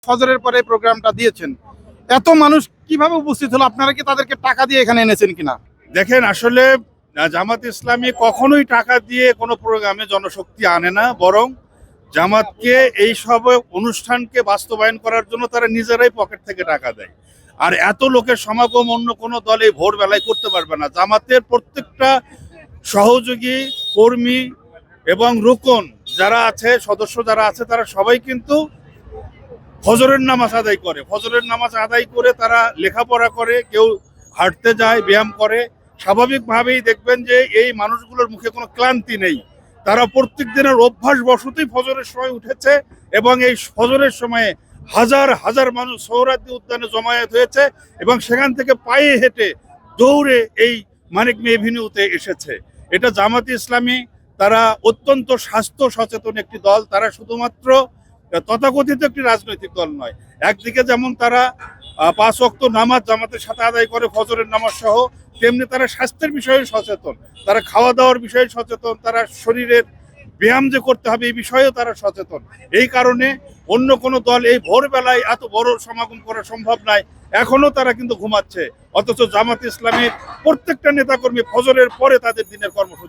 ফজরের পরে প্রোগ্রামটা দিয়েছেন, এত মানুষ কিভাবে উপস্থিত হলো? আপনারা কি তাদেরকে টাকা দিয়ে এখানে এনেছেন কিনা? দেখেন, আসলে জামাত ইসলামী কখনোই টাকা দিয়ে কোনো প্রোগ্রামে জনশক্তি আনে না, বরং জামাতকে এই সব অনুষ্ঠানকে বাস্তবায়ন করার জন্য তারা নিজেরাই পকেট থেকে টাকা দেয়। আর এত লোকের সমাগম অন্য কোনো দল এই ভোরবেলায় করতে পারবে না। জামাতের প্রত্যেকটা সহযোগী, কর্মী এবং রুকন যারা আছে, সদস্য যারা আছে, তারা সবাই কিন্তু ফজরের নামাজ আদায় করে। ফজরের নামাজ আদায় করে তারা লেখাপড়া করে, কেউ হাঁটতে যায়, ব্যায়াম করে। স্বাভাবিকভাবেই দেখবেন যে এই মানুষগুলোর মুখে কোনো ক্লান্তি নেই। তারা প্রত্যেক দিনের অভ্যাস বশতই ফজরের সময় উঠেছে এবং এই ফজরের সময়ে হাজার হাজার মানুষ সোহরাওয়ার্দী উদ্যানে জমায়েত হয়েছে এবং সেখান থেকে পায়ে হেঁটে দৌড়ে এই মানিক মে এভিনিউতে এসেছে। এটা জামাতে ইসলামী, তারা অত্যন্ত স্বাস্থ্য সচেতন একটি দল। তারা শুধুমাত্র তথাকথিত একটি রাজনৈতিক দল নয়। একদিকে যেমন তারা 5 ওয়াক্ত নামাজ জামাতের সাথে আদায় করে, ফজরের নামাজ সহ, তেমনি তারা স্বাস্থ্যের বিষয়ে সচেতন, তারা খাওয়া দাওয়ার বিষয়ে সচেতন, তারা শরীরের ব্যায়াম যে করতে হবে এই বিষয়েও তারা সচেতন। এই কারণে অন্য কোনো দল এই ভোরবেলায় এত বড় সমাগম করা সম্ভব নয়। এখনো তারা কিন্তু ঘুমাচ্ছে, অথচ জামাত ইসলামের প্রত্যেকটা নেতাকর্মী ফজরের পরে তাদের দিনের কর্মসূচি